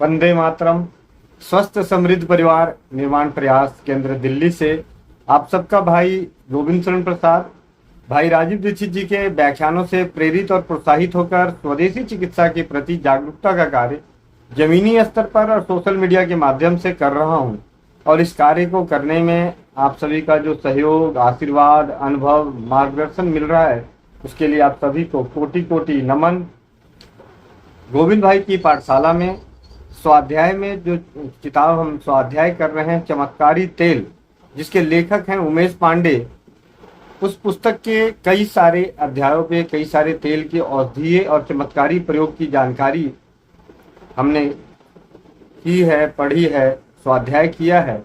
वंदे मातरम। स्वस्थ समृद्ध परिवार निर्माण प्रयास केंद्र दिल्ली से आप सबका भाई गोविंद शरण प्रसाद भाई राजीव दीक्षित जी के व्याख्यानों से प्रेरित और प्रोत्साहित होकर स्वदेशी चिकित्सा के प्रति जागरूकता का कार्य जमीनी स्तर पर और सोशल मीडिया के माध्यम से कर रहा हूं। और इस कार्य को करने में आप सभी का जो सहयोग, आशीर्वाद, अनुभव, मार्गदर्शन मिल रहा है, उसके लिए आप सभी को कोटि कोटि नमन। गोविंद भाई की पाठशाला में स्वाध्याय में जो किताब हम स्वाध्याय कर रहे हैं, चमत्कारी तेल, जिसके लेखक हैं उमेश पांडे, उस पुस्तक के कई सारे अध्यायों पे कई सारे तेल के औषधीय और चमत्कारी प्रयोग की जानकारी हमने की है, पढ़ी है, स्वाध्याय किया है।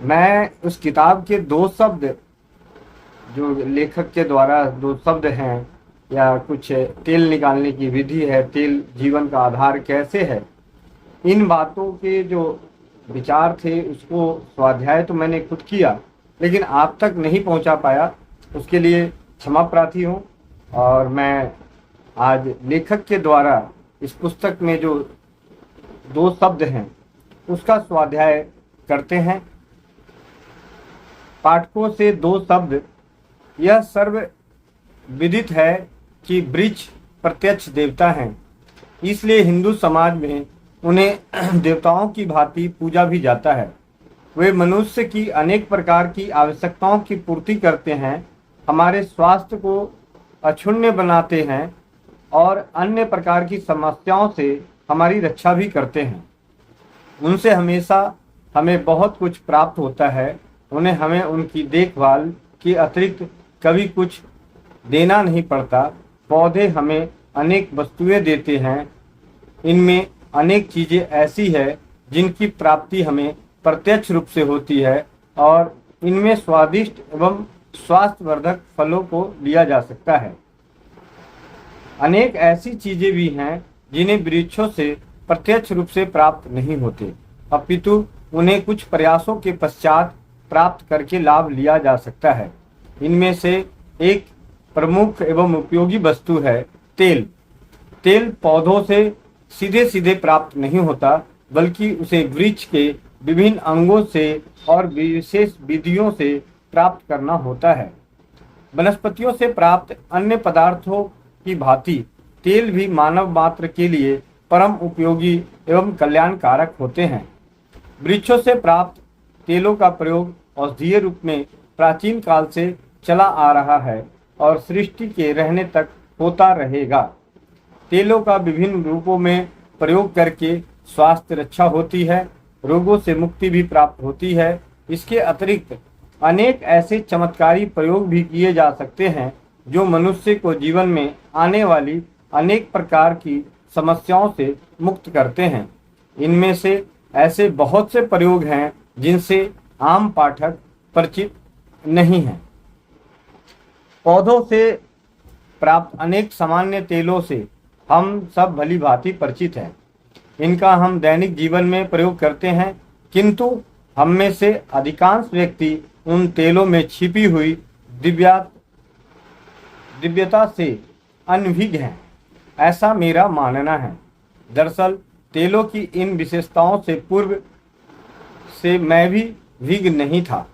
मैं उस किताब के दो शब्द, जो लेखक के द्वारा दो शब्द हैं या कुछ तेल निकालने की विधि है, तेल जीवन का आधार कैसे है, इन बातों के जो विचार थे उसको स्वाध्याय तो मैंने खुद किया, लेकिन आप तक नहीं पहुंचा पाया, उसके लिए क्षमा प्रार्थी हूं। और मैं आज लेखक के द्वारा इस पुस्तक में जो दो शब्द हैं उसका स्वाध्याय करते हैं। पाठकों से दो शब्द। यह सर्व विदित है कि वृक्ष प्रत्यक्ष देवता हैं, इसलिए हिंदू समाज में उन्हें देवताओं की भांति पूजा भी जाता है। वे मनुष्य की अनेक प्रकार की आवश्यकताओं की पूर्ति करते हैं, हमारे स्वास्थ्य को अक्षुण्ण बनाते हैं और अन्य प्रकार की समस्याओं से हमारी रक्षा भी करते हैं। उनसे हमेशा हमें बहुत कुछ प्राप्त होता है। हमें उनकी देखभाल के अतिरिक्त कभी कुछ देना नहीं पड़ता। पौधे हमें अनेक वस्तुएं देते हैं। इनमें अनेक चीज़ें ऐसी है जिनकी प्राप्ति हमें प्रत्यक्ष रूप से होती है और इनमें स्वादिष्ट एवं स्वास्थ्यवर्धक फलों को लिया जा सकता है। अनेक ऐसी चीज़ें भी हैं जिन्हें वृक्षों से प्रत्यक्ष रूप से प्राप्त नहीं होते, अपितु उन्हें कुछ प्रयासों के पश्चात प्राप्त करके लाभ लिया जा सकता है। इनमें से एक प्रमुख एवं उपयोगी वस्तु है तेल। तेल पौधों से सीधे सीधे प्राप्त नहीं होता, बल्कि उसे वृक्ष के विभिन्न अंगों से और विशेष विधियों से प्राप्त करना होता है। वनस्पतियों से प्राप्त अन्य पदार्थों की भांति तेल भी मानव मात्र के लिए परम उपयोगी एवं कल्याणकारक होते हैं। वृक्षों से प्राप्त तेलों का प्रयोग औषधीय रूप में प्राचीन काल से चला आ रहा है और सृष्टि के रहने तक होता रहेगा। तेलों का विभिन्न रूपों में प्रयोग करके स्वास्थ्य रक्षा होती है, रोगों से मुक्ति भी प्राप्त होती है। इसके अतिरिक्त अनेक ऐसे चमत्कारी प्रयोग भी किए जा सकते हैं जो मनुष्य को जीवन में आने वाली अनेक प्रकार की समस्याओं से मुक्त करते हैं। इनमें से ऐसे बहुत से प्रयोग हैं जिनसे आम पाठक परिचित नहीं हैं। पौधों से प्राप्त अनेक सामान्य तेलों से हम सब भली भांति परिचित हैं। इनका हम दैनिक जीवन में प्रयोग करते हैं, किंतु हम में से अधिकांश व्यक्ति उन तेलों में छिपी हुई दिव्यता से अनभिज्ञ हैं, ऐसा मेरा मानना है। दरअसल तेलों की इन विशेषताओं से पूर्व से मैं भी विज्ञ नहीं था,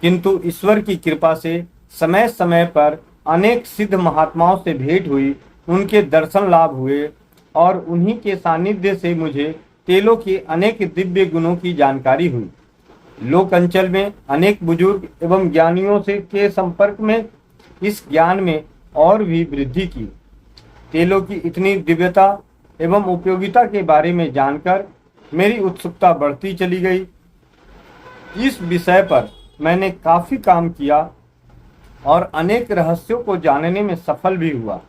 किंतु ईश्वर की कृपा से समय समय पर अनेक सिद्ध महात्माओं से भेंट हुई, उनके दर्शन लाभ हुए और उन्हीं के सानिध्य से मुझे तेलों के अनेक दिव्य गुणों की जानकारी हुई। लोक अंचल में अनेक बुजुर्ग एवं ज्ञानियों से के संपर्क में इस ज्ञान में और भी वृद्धि की। तेलों की इतनी दिव्यता एवं उपयोगिता के बारे में जानकर मेरी उत्सुकता बढ़ती चली गई। इस विषय पर मैंने काफ़ी काम किया और अनेक रहस्यों को जानने में सफल भी हुआ।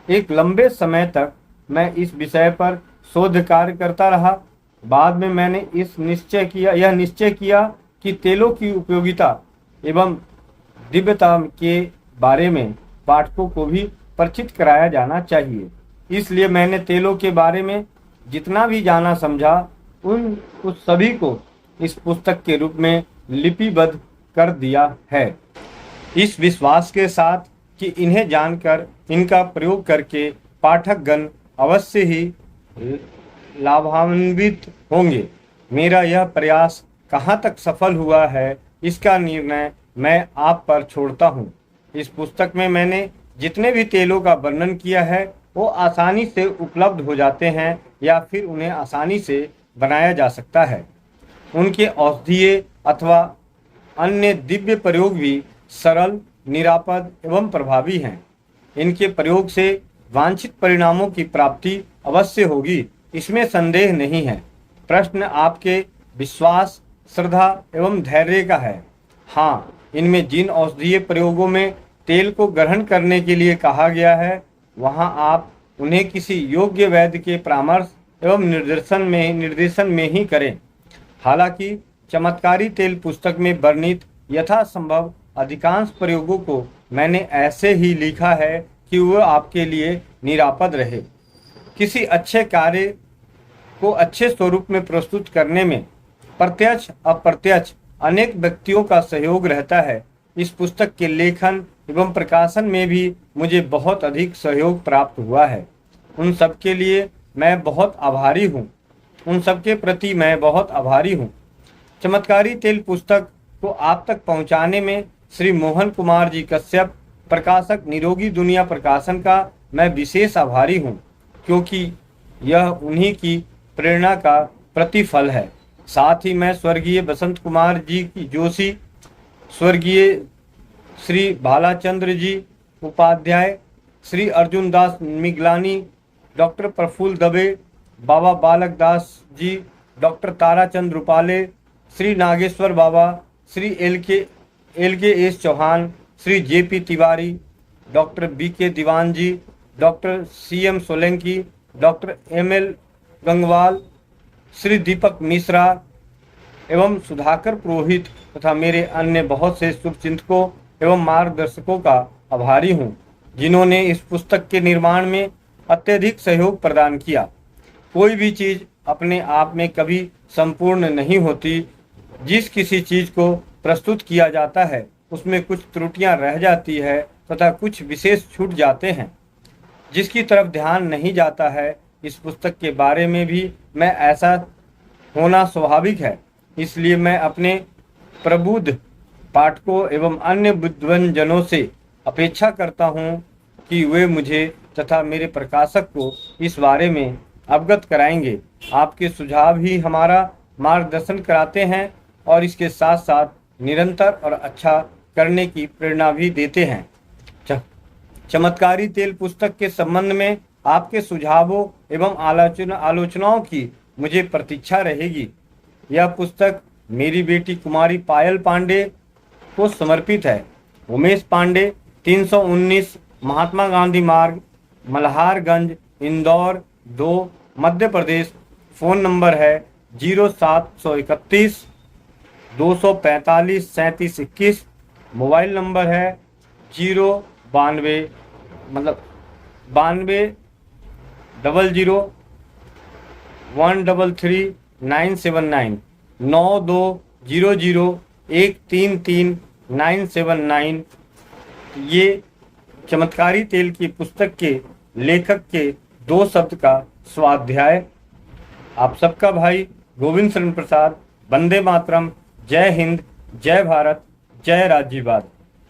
एक लंबे समय तक मैं इस विषय पर शोध कार्य करता रहा। बाद में मैंने यह निश्चय किया कि तेलों की उपयोगिता एवं दिव्यता के बारे में पाठकों को भी परिचित कराया जाना चाहिए। इसलिए मैंने तेलों के बारे में जितना भी जाना समझा उस सभी को इस पुस्तक के रूप में लिपिबद्ध कर दिया है, इस विश्वास के साथ कि इन्हें जानकर इनका प्रयोग करके पाठकगण अवश्य ही लाभान्वित होंगे। मेरा यह प्रयास कहाँ तक सफल हुआ है, इसका निर्णय मैं आप पर छोड़ता हूँ। इस पुस्तक में मैंने जितने भी तेलों का वर्णन किया है वो आसानी से उपलब्ध हो जाते हैं या फिर उन्हें आसानी से बनाया जा सकता है। उनके औषधीय अथवा अन्य दिव्य प्रयोग भी सरल, निरापद एवं प्रभावी हैं। इनके प्रयोग से वांछित परिणामों की प्राप्ति अवश्य होगी, इसमें संदेह नहीं है। प्रश्न आपके विश्वास, श्रद्धा एवं धैर्य का है। हाँ, इनमें जिन औषधीय प्रयोगों में तेल को ग्रहण करने के लिए कहा गया है, वहाँ आप उन्हें किसी योग्य वैद्य के परामर्श एवं निर्देशन में ही करें। हालांकि चमत्कारी तेल पुस्तक में वर्णित यथासंभव अधिकांश प्रयोगों को मैंने ऐसे ही लिखा है कि वह आपके लिए निरापद रहे। किसी अच्छे कार्य को अच्छे स्वरूप में प्रस्तुत करने में प्रत्यक्ष अप्रत्यक्ष अनेक व्यक्तियों का सहयोग रहता है। इस पुस्तक के लेखन एवं प्रकाशन में भी मुझे बहुत अधिक सहयोग प्राप्त हुआ है। उन सब के लिए मैं बहुत आभारी हूँ। उन सब के प्रति मैं बहुत आभारी हूँ। चमत्कारी तेल पुस्तक को आप तक पहुँचाने में श्री मोहन कुमार जी कश्यप, प्रकाशक निरोगी दुनिया प्रकाशन का मैं विशेष आभारी हूँ, क्योंकि यह उन्हीं की प्रेरणा का प्रतिफल है। साथ ही मैं स्वर्गीय बसंत कुमार जी की जोशी, स्वर्गीय Shri Bhalachandra ji Upadhyay, Shri Arjun Das Miglani, doctor Praful Dabe, Baba Balak Das ji, doctor Tarachand Rupale, Shri Nageshwar Baba, Shri L K S Chauhan, Shri JP Tiwari, doctor B K Diwan ji, doctor C M Solanki, doctor M L Gangwal, Shri Deepak Mishra एवं सुधाकर पुरोहित तथा मेरे अन्य बहुत से शुभचिंतकों एवं मार्गदर्शकों का आभारी हूँ, जिन्होंने इस पुस्तक के निर्माण में अत्यधिक सहयोग प्रदान किया। कोई भी चीज़ अपने आप में कभी संपूर्ण नहीं होती। जिस किसी चीज़ को प्रस्तुत किया जाता है उसमें कुछ त्रुटियां रह जाती है तथा कुछ विशेष छूट जाते हैं, जिसकी तरफ ध्यान नहीं जाता है। इस पुस्तक के बारे में भी मैं ऐसा होना स्वाभाविक है। इसलिए मैं अपने प्रबुद्ध पाठकों एवं अन्य बुद्धिमान जनों से अपेक्षा करता हूँ कि वे मुझे तथा मेरे प्रकाशक को इस बारे में अवगत कराएंगे। आपके सुझाव ही हमारा मार्गदर्शन कराते हैं और इसके साथ साथ निरंतर और अच्छा करने की प्रेरणा भी देते हैं। चमत्कारी तेल पुस्तक के संबंध में आपके सुझावों एवं आलोचनाओं की मुझे प्रतीक्षा रहेगी। यह पुस्तक मेरी बेटी कुमारी पायल पांडे को समर्पित है। उमेश पांडे, 319 महात्मा गांधी मार्ग, मल्हारगंज, इंदौर 2, मध्य प्रदेश। फ़ोन नंबर है 0731 245 3721। मोबाइल नंबर है 92 00 133 979 9200 133 979। ये चमत्कारी तेल की पुस्तक के लेखक के 2 शब्द का स्वाध्याय। आप सबका भाई गोविंद शरण प्रसाद। वंदे मातरम। जय हिंद, जय भारत, जय राज्यवाद।